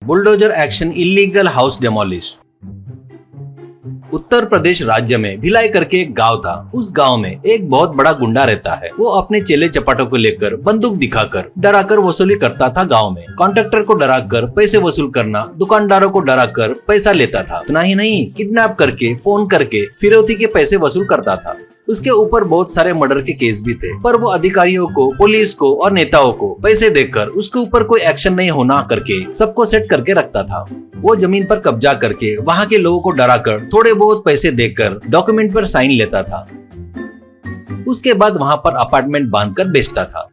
Bulldozer action illegal house demolish. Uttar Pradesh राज्य में भिलाई करके एक गांव था। उस गांव में एक बहुत बड़ा गुंडा रहता है। वो अपने चेले चपाटों को लेकर बंदूक दिखाकर डराकर वसूली करता था। गांव में कॉन्ट्रैक्टर को डराकर पैसे वसूल करना, दुकानदारों को डराकर पैसा लेता था। इतना ही नहीं, किडनैप करके, फोन करके फिरौती के पैसे वसूल करता था। उसके ऊपर बहुत सारे मर्डर के केस भी थे, पर वो अधिकारियों को, पुलिस को और नेताओं को पैसे देकर उसके ऊपर कोई एक्शन नहीं होना करके सबको सेट करके रखता था। वो जमीन पर कब्जा करके वहाँ के लोगों को डराकर थोड़े बहुत पैसे देकर डॉक्यूमेंट पर साइन लेता था। उसके बाद वहाँ पर अपार्टमेंट बांधकर बेचता था।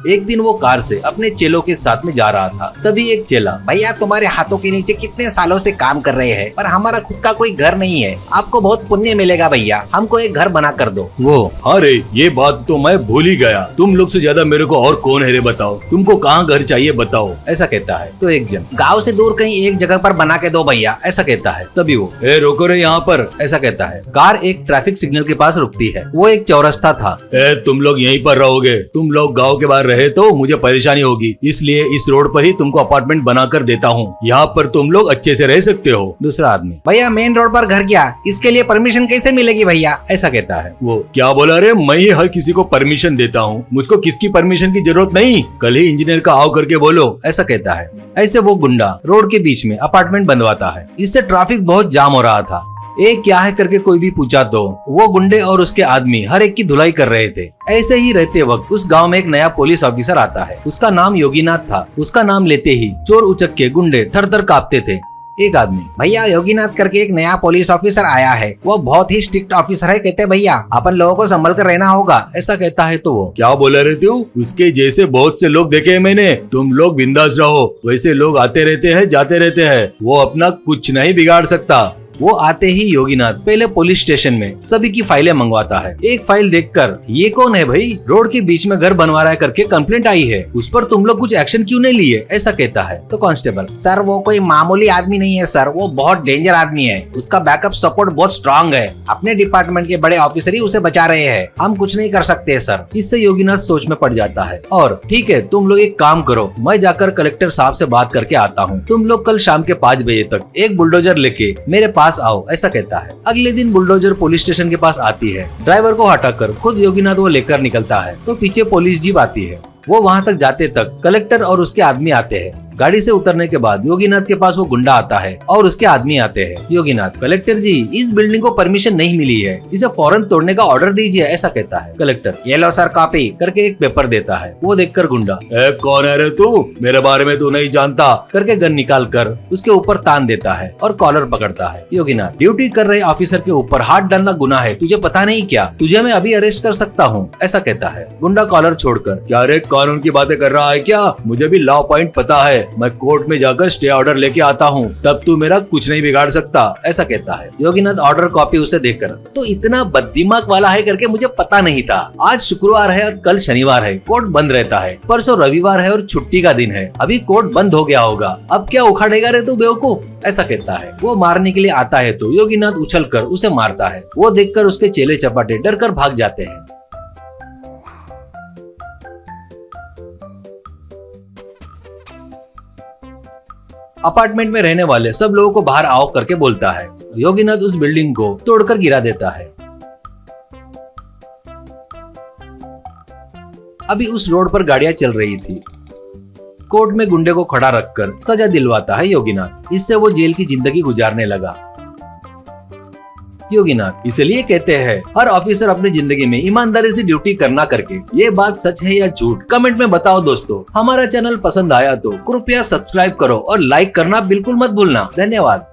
एक दिन वो कार से अपने चेलों के साथ में जा रहा था। तभी एक चेला, भैया तुम्हारे हाथों के नीचे कितने सालों से काम कर रहे हैं, पर हमारा खुद का कोई घर नहीं है, आपको बहुत पुण्य मिलेगा भैया, हमको एक घर बना कर दो। वो, अरे ये बात तो मैं भूल ही गया, तुम लोग से ज्यादा मेरे को और कौन है रे, बताओ तुमको कहाँ घर चाहिए बताओ, ऐसा कहता है। तो एक जन, गाँव से दूर कहीं एक जगह पर बना के दो भैया, ऐसा कहता है। तभी वो, रोको रे यहाँ पर, ऐसा कहता है। कार एक ट्रैफिक सिग्नल के पास रुकती है। वो एक चौरस्ता था। तुम लोग यहीं पर रहोगे, तुम लोग गाँव के बाहर रहे तो मुझे परेशानी होगी, इसलिए इस रोड पर ही तुमको अपार्टमेंट बना कर देता हूँ, यहाँ पर तुम लोग अच्छे से रह सकते हो। दूसरा आदमी, भैया मेन रोड पर घर क्या, इसके लिए परमिशन कैसे मिलेगी भैया, ऐसा कहता है। वो, क्या बोला रे, मैं ही हर किसी को परमिशन देता हूँ, मुझको किसकी परमिशन की जरूरत नहीं, कल ही इंजीनियर का आओ करके बोलो, ऐसा कहता है। ऐसे वो गुंडा रोड के बीच में अपार्टमेंट बनवाता है। इससे ट्रैफिक बहुत जाम हो रहा था। एक क्या है करके कोई भी पूछा तो वो गुंडे और उसके आदमी हर एक की धुलाई कर रहे थे। ऐसे ही रहते वक्त उस गांव में एक नया पुलिस ऑफिसर आता है। उसका नाम योगीनाथ था। उसका नाम लेते ही चोर उचक के गुंडे थर थर कांपते थे। एक आदमी, भैया योगीनाथ करके एक नया पुलिस ऑफिसर आया है, वो बहुत ही स्ट्रिक्ट ऑफिसर है, कहते भैया अपन लोगों को संभल कर रहना होगा, ऐसा कहता है। तो वो, क्या बोला रहते हो, उसके जैसे बहुत से लोग देखे हैं मैंने, तुम लोग बिंदास रहो, वैसे लोग आते रहते हैं जाते रहते हैं, वो अपना कुछ नहीं बिगाड़ सकता। वो आते ही योगीनाथ पहले पुलिस स्टेशन में सभी की फाइलें मंगवाता है। एक फाइल देखकर, ये कौन है भाई, रोड के बीच में घर बनवा रहा है करके कंप्लेंट आई है, उस पर तुम लोग कुछ एक्शन क्यों नहीं लिए, ऐसा कहता है। तो कांस्टेबल, सर वो कोई मामूली आदमी नहीं है सर, वो बहुत डेंजर आदमी है, उसका बैकअप सपोर्ट बहुत स्ट्रांग है, अपने डिपार्टमेंट के बड़े ऑफिसर ही उसे बचा रहे हैं, हम कुछ नहीं कर सकते सर। इससे योगीनाथ सोच में पड़ जाता है और ठीक है, तुम लोग एक काम करो, मैं जाकर कलेक्टर साहब से बात करके आता हूँ, तुम लोग कल शाम के 5 बजे तक एक बुलडोजर लेके मेरे पास आओ, ऐसा कहता है। अगले दिन बुलडोजर पुलिस स्टेशन के पास आती है। ड्राइवर को हटाकर खुद योगीनाथ वो लेकर निकलता है। तो पीछे पुलिस जीप आती है। वो वहाँ तक जाते तक कलेक्टर और उसके आदमी आते हैं। गाड़ी से उतरने के बाद योगीनाथ के पास वो गुंडा आता है और उसके आदमी आते हैं। योगीनाथ, कलेक्टर जी, इस बिल्डिंग को परमिशन नहीं मिली है, इसे फौरन तोड़ने का ऑर्डर दीजिए, ऐसा कहता है। कलेक्टर, ये लो सर कॉपी करके एक पेपर देता है। वो देखकर गुंडा, कौन है रे तू, मेरे बारे में तू नहीं जानता, करके गन निकाल कर उसके ऊपर तान देता है और कॉलर पकड़ता है। योगीनाथ, ड्यूटी कर रहे ऑफिसर के ऊपर हाथ डालना गुनाह है, तुझे पता नहीं क्या, तुझे मैं अभी अरेस्ट कर सकता हूँ, ऐसा कहता है। गुंडा कॉलर छोड़कर, क्या रे कानून की बातें कर रहा है क्या, मुझे भी लॉ पॉइंट पता है, मैं कोर्ट में जाकर स्टे ऑर्डर लेके आता हूँ, तब तू मेरा कुछ नहीं बिगाड़ सकता, ऐसा कहता है। योगीनाथ ऑर्डर कॉपी उसे देकर, तो इतना बददिमाग वाला है करके मुझे पता नहीं था, आज शुक्रवार है और कल शनिवार है, कोर्ट बंद रहता है, परसों रविवार है और छुट्टी का दिन है, अभी कोर्ट बंद हो गया होगा, अब क्या उखाड़ेगा रे तू बेवकूफ, ऐसा कहता है। वो मारने के लिए आता है तो योगीनाथ उछल कर उसे मारता है। वो देखकर उसके चेले चपाटे डर कर भाग जाते हैं। अपार्टमेंट में रहने वाले सब लोगों को बाहर आओ करके बोलता है। योगीनाथ उस बिल्डिंग को तोड़कर गिरा देता है। अभी उस रोड पर गाड़ियां चल रही थी। कोर्ट में गुंडे को खड़ा रखकर सजा दिलवाता है योगीनाथ। इससे वो जेल की जिंदगी गुजारने लगा। योगीनाथ, इसलिए कहते हैं हर ऑफिसर अपनी जिंदगी में ईमानदारी से ड्यूटी करना करके। ये बात सच है या झूठ, कमेंट में बताओ दोस्तों। हमारा चैनल पसंद आया तो कृपया सब्सक्राइब करो और लाइक करना बिल्कुल मत भूलना। धन्यवाद।